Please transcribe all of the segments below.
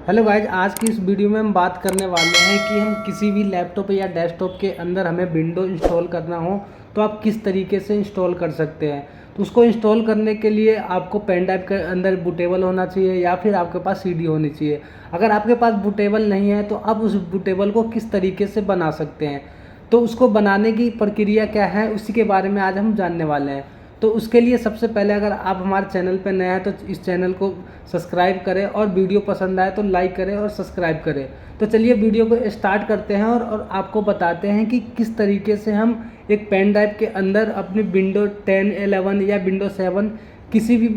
Hello guys, आज की इस वीडियो में हम बात करने वाले हैं कि हम किसी भी लैपटॉप या डेस्कटॉप के अंदर हमें विंडो इंस्टॉल करना हो तो आप किस तरीके से इंस्टॉल कर सकते हैं। तो उसको इंस्टॉल करने के लिए आपको पेन ड्राइव के अंदर बूटेबल होना चाहिए या फिर आपके पास सीडी होनी चाहिए। अगर आपके पास बूटेबल नहीं है तो आप उस बूटेबल को किस तरीके से बना सकते हैं, तो उसको बनाने की प्रक्रिया क्या है उसी के बारे में आज हम जानने वाले हैं। तो उसके लिए सबसे पहले अगर आप हमारे चैनल पर नए हैं तो इस चैनल को सब्सक्राइब करें और वीडियो पसंद आए तो लाइक करें और सब्सक्राइब करें। तो चलिए वीडियो को स्टार्ट करते हैं और आपको बताते हैं कि किस तरीके से हम एक पेन ड्राइव के अंदर अपनी विंडो 10, 11 या विंडो 7 किसी भी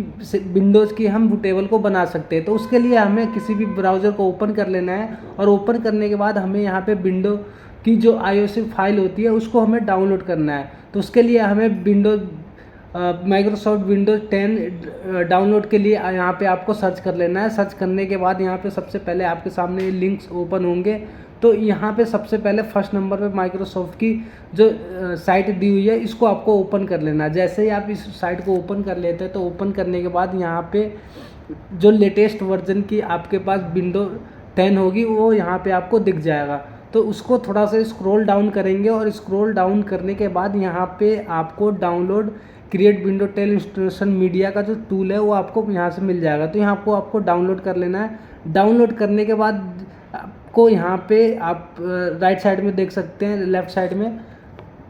विंडोज़ की हम बूटेबल को बना सकते हैं। तो उसके लिए हमें किसी भी ब्राउज़र को ओपन कर लेना है और ओपन करने के बाद हमें यहाँ पे विंडो की जो आईओएस फाइल होती है उसको हमें डाउनलोड करना है। तो उसके लिए हमें माइक्रोसॉफ्ट विंडोज़ 10 डाउनलोड के लिए यहाँ पे आपको सर्च कर लेना है। सर्च करने के बाद यहाँ पे सबसे पहले आपके सामने लिंक्स ओपन होंगे। तो यहाँ पे सबसे पहले फर्स्ट नंबर पे माइक्रोसॉफ्ट की जो साइट दी हुई है इसको आपको ओपन कर लेना है। जैसे ही आप इस साइट को ओपन कर लेते हैं तो ओपन करने के बाद यहाँ पे जो लेटेस्ट वर्जन की आपके पास विंडो 10 होगी वो यहाँ पे आपको दिख जाएगा। तो उसको थोड़ा सा स्क्रॉल डाउन करेंगे और स्क्रॉल डाउन करने के बाद यहाँ पे आपको download create window 10 installation media का जो टूल है वो आपको यहाँ से मिल जाएगा। तो यहाँ आपको डाउनलोड कर लेना है। डाउनलोड करने के बाद आपको यहाँ पे आप राइट साइड में देख सकते हैं, लेफ़्ट साइड में,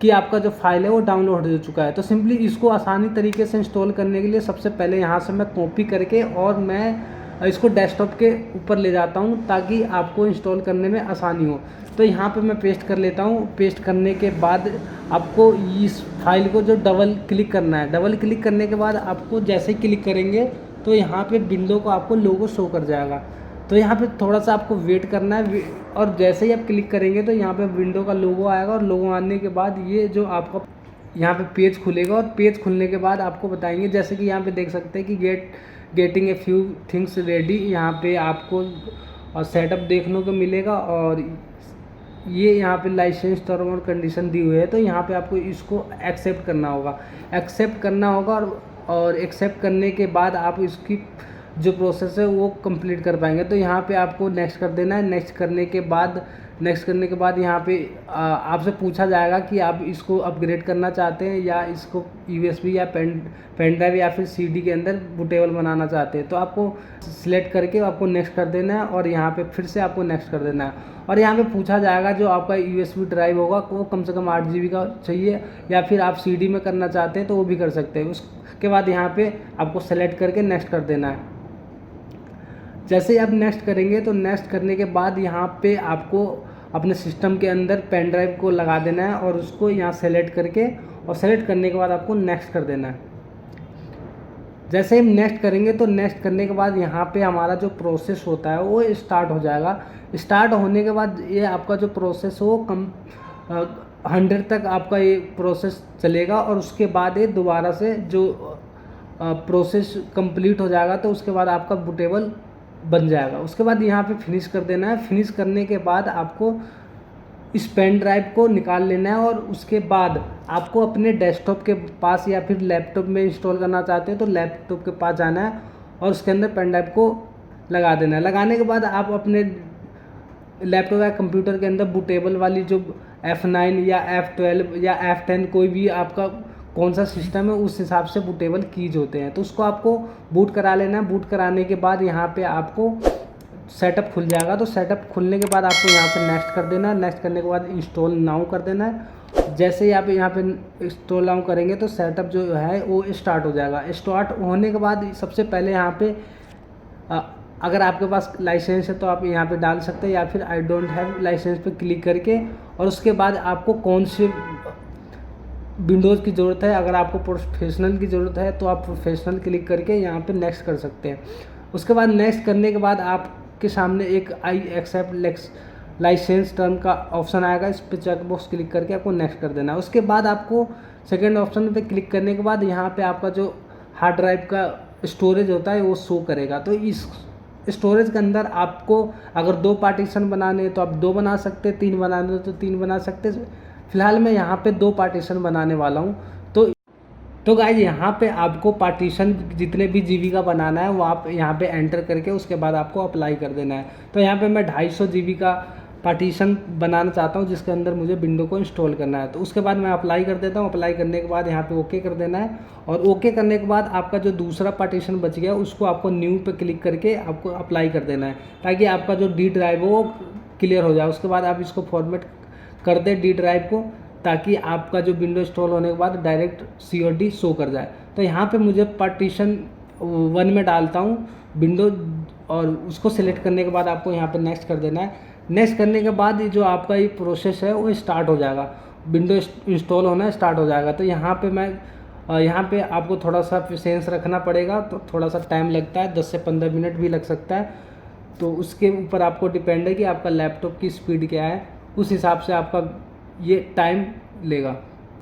कि आपका जो फाइल है वो डाउनलोड हो चुका है। तो सिंपली इसको आसानी तरीके से इंस्टॉल करने के लिए सबसे पहले यहाँ से मैं कॉपी करके और मैं इसको डेस्कटॉप के ऊपर ले जाता हूँ ताकि आपको इंस्टॉल करने में आसानी हो। तो यहाँ पे मैं पेस्ट कर लेता हूँ। पेस्ट करने के बाद आपको इस फाइल को जो डबल क्लिक करना है। डबल क्लिक करने के बाद आपको जैसे ही क्लिक करेंगे तो यहाँ पे विंडो को आपको लोगो शो कर जाएगा। तो यहाँ पे थोड़ा सा आपको वेट करना है और जैसे ही आप क्लिक करेंगे तो यहाँ पे विंडो का लोगो आएगा और लोगो आने के बाद ये जो आपका यहाँ पे पेज खुलेगा और पेज खुलने के बाद आपको बताएंगे, जैसे कि यहाँ पे देख सकते हैं कि getting a few things ready, यहाँ पे आपको और सेटअप देखने को मिलेगा और ये यहाँ पे लाइसेंस टर्म और कंडीशन दी हुई है। तो यहाँ पे आपको इसको एक्सेप्ट करना होगा। एक्सेप्ट करना होगा और एक्सेप्ट करने के बाद आप इसकी जो प्रोसेस है वो कंप्लीट कर पाएंगे। तो यहाँ पे आपको नेक्स्ट कर देना है। नेक्स्ट करने के बाद यहाँ पे आपसे पूछा जाएगा कि आप इसको अपग्रेड करना चाहते हैं या इसको यूएसबी या पेन ड्राइव या फिर सीडी के अंदर बूटेबल बनाना चाहते हैं। तो आपको सिलेक्ट करके आपको नेक्स्ट कर देना है और यहाँ पे फिर से आपको नेक्स्ट कर देना है। और यहाँ पे पूछा जाएगा जो आपका यूएसबी ड्राइव होगा वो कम से कम 8 GB का चाहिए या फिर आप सीडी में करना चाहते हैं तो वो भी कर सकते हैं। उसके बाद यहाँ पे आपको सेलेक्ट करके नेक्स्ट कर देना है। जैसे ही आप नेक्स्ट करेंगे तो नेक्स्ट करने के बाद यहाँ पे आपको अपने सिस्टम के अंदर पेन ड्राइव को लगा देना है और उसको यहाँ सेलेक्ट करके और सेलेक्ट करने के बाद आपको नेक्स्ट कर देना है। जैसे ही हम नेक्स्ट करेंगे तो नेक्स्ट करने के बाद यहाँ पे हमारा जो प्रोसेस होता है वो स्टार्ट हो जाएगा। स्टार्ट होने के बाद ये आपका जो प्रोसेस हो 100 तक आपका ये प्रोसेस चलेगा और उसके बाद ये दोबारा से जो प्रोसेस कंप्लीट हो जाएगा तो उसके बाद आपका बूटेबल बन जाएगा। उसके बाद यहाँ पे फिनिश कर देना है। फिनिश करने के बाद आपको इस पेन ड्राइव को निकाल लेना है और उसके बाद आपको अपने डेस्कटॉप के पास या फिर लैपटॉप में इंस्टॉल करना चाहते हैं तो लैपटॉप के पास जाना है और उसके अंदर पेन ड्राइव को लगा देना है। लगाने के बाद आप अपने लैपटॉप या कंप्यूटर के अंदर बूटेबल वाली जो F9 या F12 या F10 कोई भी आपका कौन सा सिस्टम है उस हिसाब से बूटेबल कीज होते हैं तो उसको आपको बूट करा लेना है। बूट कराने के बाद यहाँ पे आपको सेटअप खुल जाएगा। तो सेटअप खुलने के बाद आपको यहाँ पे नेक्स्ट कर देना है। नेक्स्ट करने के बाद इंस्टॉल नाउ कर देना है। जैसे ही आप यहाँ पे इंस्टॉल नाउ करेंगे तो सेटअप जो है वो स्टार्ट हो जाएगा। स्टार्ट होने के बाद सबसे पहले यहाँ पे अगर आपके पास लाइसेंस है तो आप यहाँ पे डाल सकते हैं या फिर आई डोंट हैव लाइसेंस पे क्लिक करके और उसके बाद आपको कौन से विंडोज़ की ज़रूरत है। अगर आपको प्रोफेशनल की ज़रूरत है तो आप प्रोफेशनल क्लिक करके यहाँ पे नेक्स्ट कर सकते हैं। उसके बाद नेक्स्ट करने के बाद आपके सामने एक आई एक्सेप्ट लाइसेंस टर्म का ऑप्शन आएगा। इस पर चेक बॉक्स क्लिक करके आपको नेक्स्ट कर देना है। उसके बाद आपको सेकेंड ऑप्शन पे क्लिक करने के बाद यहाँ पे आपका जो हार्ड ड्राइव का स्टोरेज होता है वो शो करेगा। तो इस स्टोरेज के अंदर आपको अगर 2 पार्टीशन बनाने तो आप 2 बना सकते, 3 बनाने तो 3 बना सकते। फिलहाल मैं यहाँ पे 2 पार्टीशन बनाने वाला हूँ। तो गाइज यहाँ पे आपको पार्टीशन जितने भी जीबी का बनाना है वो आप यहाँ पे एंटर करके उसके बाद आपको अप्लाई कर देना है। तो यहाँ पे मैं 250 जीबी का पार्टीशन बनाना चाहता हूँ जिसके अंदर मुझे विंडो को इंस्टॉल करना है। तो उसके बाद मैं अप्लाई कर देता हूँ। अप्लाई करने के बाद यहाँ पे ओके कर देना है और ओके करने के बाद आपका जो दूसरा पार्टीशन बच गया उसको आपको न्यू पे क्लिक करके आपको अप्लाई कर देना है ताकि आपका जो डी ड्राइव हो वो क्लियर हो जाए। उसके बाद आप इसको फॉर्मेट कर दें डी ड्राइव को ताकि आपका जो विंडो इंस्टॉल होने के बाद डायरेक्ट COD शो कर जाए। तो यहाँ पे मुझे पार्टीशन 1 में डालता हूँ विंडो और उसको सिलेक्ट करने के बाद आपको यहाँ पे नेक्स्ट कर देना है। नेक्स्ट करने के बाद जो आपका ये प्रोसेस है वो स्टार्ट हो जाएगा, विंडो इंस्टॉल होना स्टार्ट हो जाएगा। तो यहाँ पे आपको थोड़ा सा पेशेंस रखना पड़ेगा, तो थोड़ा सा टाइम लगता है, 10 से 15 मिनट भी लग सकता है। तो उसके ऊपर आपको डिपेंड है कि आपका लैपटॉप की स्पीड क्या है, उस हिसाब से आपका ये टाइम लेगा।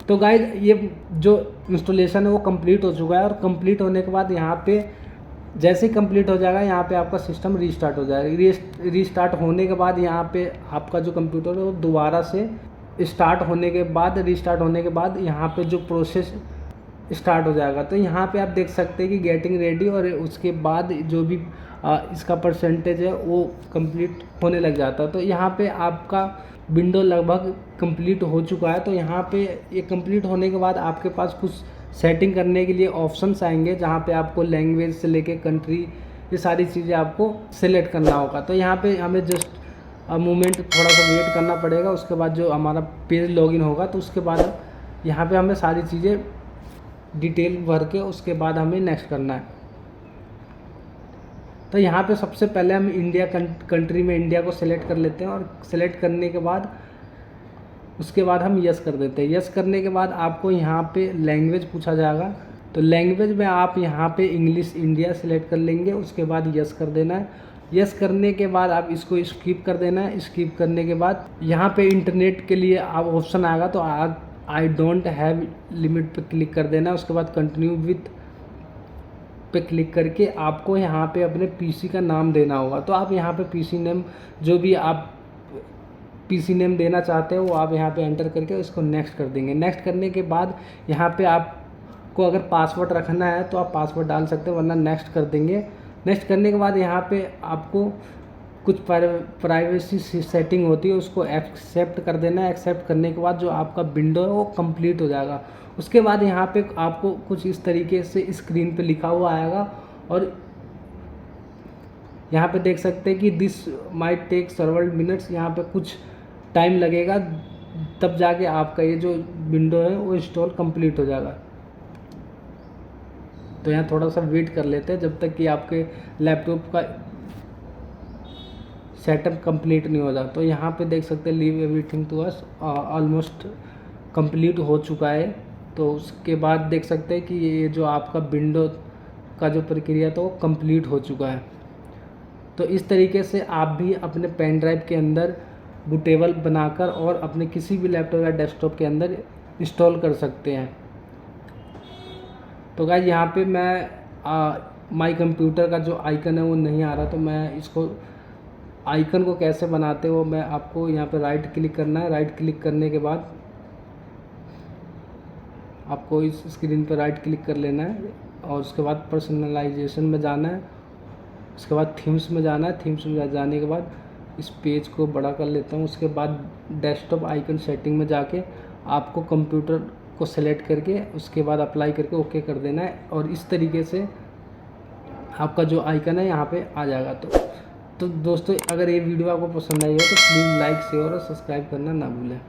तो गाइज ये जो इंस्टॉलेशन है वो कंप्लीट हो चुका है और कंप्लीट होने के बाद यहाँ पे जैसे ही कंप्लीट हो जाएगा यहाँ पे आपका सिस्टम रीस्टार्ट हो जाएगा। रीस्टार्ट होने के बाद यहाँ पे आपका जो कंप्यूटर है वो दोबारा से रीस्टार्ट होने के बाद यहाँ पे जो प्रोसेस स्टार्ट हो जाएगा। तो यहाँ पे आप देख सकते हैं कि गेटिंग रेडी और उसके बाद जो भी इसका परसेंटेज है वो कंप्लीट होने लग जाता है। तो यहाँ पे आपका विंडो लगभग कंप्लीट हो चुका है। तो यहाँ पे ये कंप्लीट होने के बाद आपके पास कुछ सेटिंग करने के लिए ऑप्शंस आएंगे जहाँ पे आपको लैंग्वेज से लेके कंट्री ये सारी चीज़ें आपको सेलेक्ट करना होगा। तो यहाँ पे हमें जस्ट मोमेंट थोड़ा सा वेट करना पड़ेगा। उसके बाद जो हमारा पेज लॉगिन होगा तो उसके बाद यहाँ पे हमें सारी चीज़ें डिटेल भर के उसके बाद हमें नेक्स्ट करना है। तो यहाँ पे सबसे पहले हम इंडिया कंट्री में इंडिया को सिलेक्ट कर लेते हैं और सिलेक्ट करने के बाद उसके बाद हम यस कर देते हैं। यस करने के बाद आपको यहाँ पे लैंग्वेज पूछा जाएगा, तो लैंग्वेज में आप यहाँ पे इंग्लिश इंडिया सिलेक्ट कर लेंगे। उसके बाद यस कर देना है। यस करने के बाद आप इसको स्किप कर देना है। स्किप करने के बाद यहाँ पे इंटरनेट के लिए आप ऑप्शन आएगा तो आई डोंट हैव लिमिट पे क्लिक कर देना है। उसके बाद कंटिन्यू विथ पे क्लिक करके आपको यहाँ पे अपने पीसी का नाम देना होगा। तो आप यहाँ पे पीसी नेम जो भी आप पीसी नेम देना चाहते हो वो आप यहाँ पे एंटर करके उसको नेक्स्ट कर देंगे। नेक्स्ट करने के बाद यहाँ पे आपको अगर पासवर्ड रखना है तो आप पासवर्ड डाल सकते हो, वरना नेक्स्ट कर देंगे। नेक्स्ट करने के बाद यहाँ पे आपको कुछ प्राइवेसी सेटिंग होती है उसको एक्सेप्ट कर देना है। एक्सेप्ट करने के बाद जो आपका विंडो है वो कंप्लीट हो जाएगा। उसके बाद यहाँ पे आपको कुछ इस तरीके से स्क्रीन पे लिखा हुआ आएगा और यहाँ पे देख सकते हैं कि this might take several minutes, यहाँ पे कुछ टाइम लगेगा तब जाके आपका ये जो विंडो है वो इंस्टॉल कंप्लीट हो जाएगा। तो यहाँ थोड़ा सा वेट कर लेते हैं जब तक कि आपके लैपटॉप का सेटअप कंप्लीट नहीं हो जाता। तो यहाँ पे देख सकते हैं leave everything to us almost complete हो चुका है। तो उसके बाद देख सकते हैं कि ये जो आपका विंडो का जो प्रक्रिया था वो कंप्लीट हो चुका है। तो इस तरीके से आप भी अपने पेन ड्राइव के अंदर बूटेबल बनाकर और अपने किसी भी लैपटॉप या डेस्कटॉप के अंदर इंस्टॉल कर सकते हैं। तो गाइस यहाँ पे मैं माई कंप्यूटर का जो आइकन है वो नहीं आ रहा, तो मैं इसको आइकन को कैसे बनाते हो मैं आपको यहाँ पे राइट क्लिक करना है। राइट क्लिक करने के बाद आपको इस स्क्रीन पर राइट क्लिक कर लेना है और उसके बाद पर्सनलाइजेशन में जाना है। उसके बाद थीम्स में जाना है। थीम्स में जाने के बाद इस पेज को बड़ा कर लेता हूँ। उसके बाद डेस्कटॉप आइकन सेटिंग में जाके आपको कंप्यूटर को सेलेक्ट करके उसके बाद अप्लाई करके ओके कर देना है और इस तरीके से आपका जो आइकन है यहाँ पे आ जाएगा। तो दोस्तों अगर ये वीडियो आपको पसंद आई हो तो प्लीज़ लाइक शेयर और सब्सक्राइब करना ना भूलें।